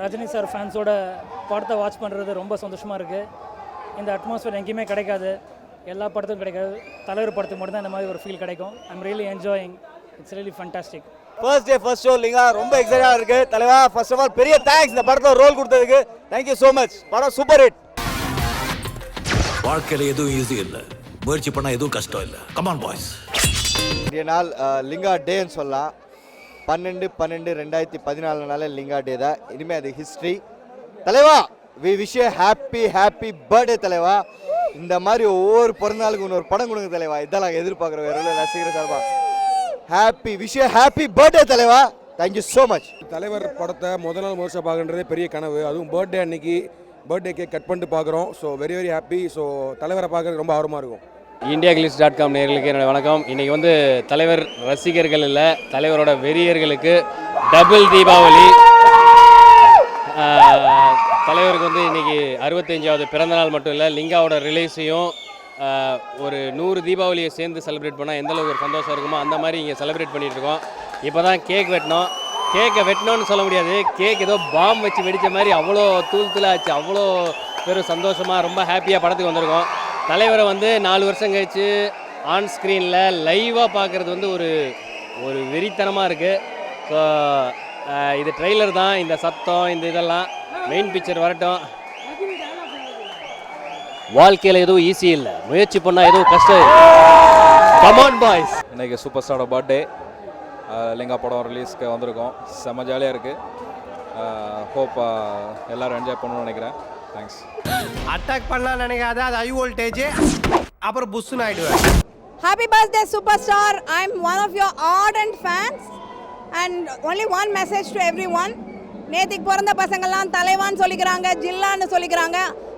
Rajini sir ஃபேன்ஸோட படத்தை watch பண்ணுறது ரொம்ப சந்தோஷமாக இருக்குது. இந்த அட்மாஸ்ஃபியர் எங்கேயுமே கிடைக்காது, எல்லா படத்துக்கும் கிடைக்காது. தலைவர் படத்துக்கு மட்டும் தான் இந்த மாதிரி ஒரு ஃபீல் கிடைக்கும். I'm really enjoying. It's really fantastic. First day first show Lingaa ரொம்ப எக்ஸைட்டாக இருக்குது. தலைவா ஃபர்ஸ்ட் ஆஃப் ஆல் பெரிய தேங்க்ஸ் இந்த படத்தில் ரோல் கொடுத்ததுக்கு. Thank you so much. படம் சூப்பர் ஹிட். வாழ்க்கையில் எதுவும் ஈஸி இல்லை, முயற்சி பண்ணால் எதுவும் கஷ்டம் இல்லை. Come on boys. இன்றைய நாள் லிங்கா டேன்னு சொல்லலாம். 12/12/2014 லிங்கா டே தான். இனிமேல் அது ஹிஸ்ட்ரி. தலைவா we wish you happy birthday தலைவா. இந்த மாதிரி ஒவ்வொரு பிறந்தநாளுக்கு இன்னொரு படம் கொடுங்க தலைவா. இதெல்லாம் எதிர்பார்க்குற வேற ரசிகர் சார்பா happy wish you happy birthday தலைவா. Thank you so much. தலைவர் படத்தை முதல் நாள் முழுசாக பார்க்குறதே பெரிய கனவு. அதுவும் பர்த்டே அன்னைக்கு பர்த்டே கேக் கட் பண்ணிட்டு பார்க்குறோம். So very happy. ஸோ தலைவரை பார்க்குறது ரொம்ப ஆர்வமாக இருக்கும். indiaglitz.com நேயர்களுக்கு என்னோட வணக்கம். இன்றைக்கி வந்து தலைவர் ரசிகர்கள் இல்லை, தலைவரோட வெறியர்களுக்கு டபுள் தீபாவளி. தலைவருக்கு வந்து இன்றைக்கி 65வது பிறந்தநாள் மட்டும் இல்லை, லிங்காவோட ரிலீஸையும் ஒரு 100 தீபாவளியை சேர்ந்து செலிப்ரேட் பண்ணால் எந்தளவுக்கு ஒரு சந்தோஷம் இருக்குமோ அந்த மாதிரி இங்கே செலிப்ரேட் பண்ணிகிட்டு இருக்கோம். இப்போ தான் கேக் வெட்டினோம். கேக்கை வெட்டினோன்னு சொல்ல முடியாது, கேக் ஏதோ பாம் வச்சு வெடித்த மாதிரி அவ்வளோ தூளாச்சு. அவ்வளோ பெரும் சந்தோஷமாக ரொம்ப ஹாப்பியாக படத்துக்கு வந்திருக்கோம். தலைவரை வந்து 4 வருஷம் கழித்து ஆன் ஸ்க்ரீனில் லைவாக பார்க்குறது வந்து ஒரு வெறித்தனமாக இருக்குது. ஸோ இது ட்ரெய்லர் தான், இந்த சத்தம் இந்த இதெல்லாம் மெயின் பிக்சர் வரட்டும். வாழ்க்கையில் எதுவும் ஈஸி இல்லை, முயற்சி பண்ணால் எதுவும் கஷ்டம். Come on boys. இன்றைக்கி சூப்பர் ஸ்டாரோட பர்த்டே. லிங்கா படம் ரிலீஸ்க்கு வந்திருக்கோம். செம்ம ஜாலியாக இருக்குது. ஹோப் எல்லோரும் என்ஜாய் பண்ணணும்னு நினைக்கிறேன். தேங்க்ஸ். அட்டாக் பண்ணலாம் நினைக்காத, அது ஹை வோல்டேஜ், அப்புறம் புஷ்ஷுன்னு ஆகிடுவேன். Happy birthday superstar. I'm one of your ardent fans and only one message to everyone. நேத்திக்கு பிறந்த பசங்கள்லாம் தலைவான்னு சொல்லிக்கிறாங்க, ஜில்லான்னு சொல்லிக்கிறாங்க.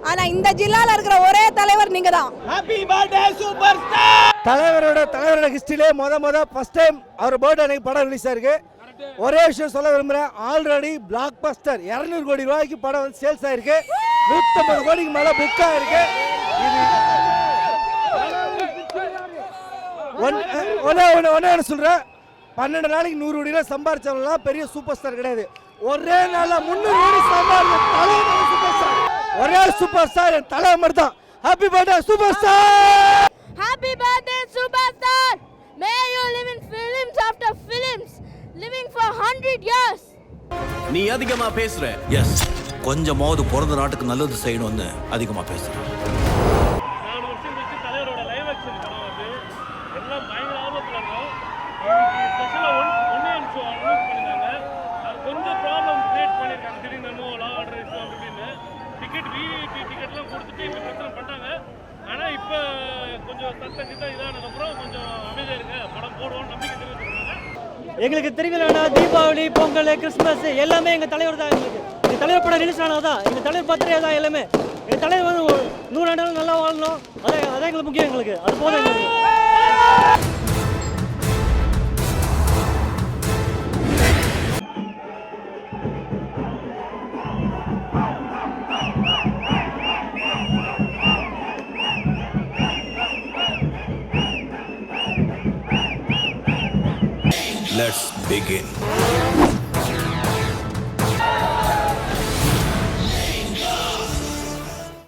ஆனா இந்த ஜில்லால இருக்கிற ஒரே தலைவர் நீங்க தான். Happy birthday super star. தலைவரோட ஹிஸ்டரியிலே ஃபர்ஸ்ட் டைம் அவர் பர்த்டே அன்னைக்கு படம் ரிலீஸ் ஆயிருக்கு. ஒரே விஷயம் சொல்ல விரும்புகிறேன், ஆல்ரெடி பிளாக் பஸ்டர் 200 கோடி ரூபாய்க்கு படம் வந்து சேல்ஸ் ஆயிருக்கு. 150 கோடிக்கு மேலே புக் ஆயிருக்கு. ஒன்னே சொல்கிறேன், 12 நாளைக்கு 100 கோடி ரூபாய் சம்பாரிச்சவங்களாம் பெரிய சூப்பர் ஸ்டார் கிடையாது. ஒரே நாளில் 300 கோடி சம்பாதிச்ச தலைவர் சூப்பர் ஸ்டார். ஒரே சூப்பர் ஸ்டார் என் தலைவர் மட்டும் தான். Happy birthday super star. Happy birthday superstar. May you live in films after films, living for 100 years. நீ அதிகமாக பேசுற. எஸ், கொஞ்சமாவது பிறந்த நாட்டுக்கு நல்லது செய்யணும்னு அதிகமாக பேசுகிறேன். 4 வருஷம் கழிச்சு தலைவரோட லைவ் ஆக்ஷன் படம் வந்து எல்லாம் பயங்கர ஆர்வத்தில் இருக்கும். ஸ்பெஷலாக ஒன்னே ஷோ அனௌன்ஸ் பண்ணியிருந்தாங்க. அது கொஞ்சம் ப்ராப்ளம் கிரியேட் பண்ணியிருக்காங்க. திடீர்னு லா ஆர்டர் இஷ்யூ அப்படின்னு டிக்கெட் விஐபி டிக்கெட்லாம் கொடுத்துட்டு இப்போ பிரச்சனை பண்ணாங்க. ஆனால் இப்போ கொஞ்சம் சத்தம் இதானதுக்கப்புறம் கொஞ்சம் அமைதியாக இருங்க, படம் போடுவோம்னு நம்பிக்கை தெரிவிச்சிருக்காங்க. எங்களுக்கு திருவிழா, தீபாவளி, பொங்கல், கிறிஸ்மஸ் எல்லாமே எங்கள் தலைவர் தான். எங்கள் தலைவர் படம் ரிலீஸ் ஆனது தான், எங்கள் தலைவர் பர்த்டே தான் எல்லாமே. எங்கள் தலைவர் வந்து 100 ஆண்டுகள் நல்லா வாழணும், அதான் எங்களுக்கு முக்கியம். எங்களுக்கு அது போதும். எங்களுக்கு Let's begin.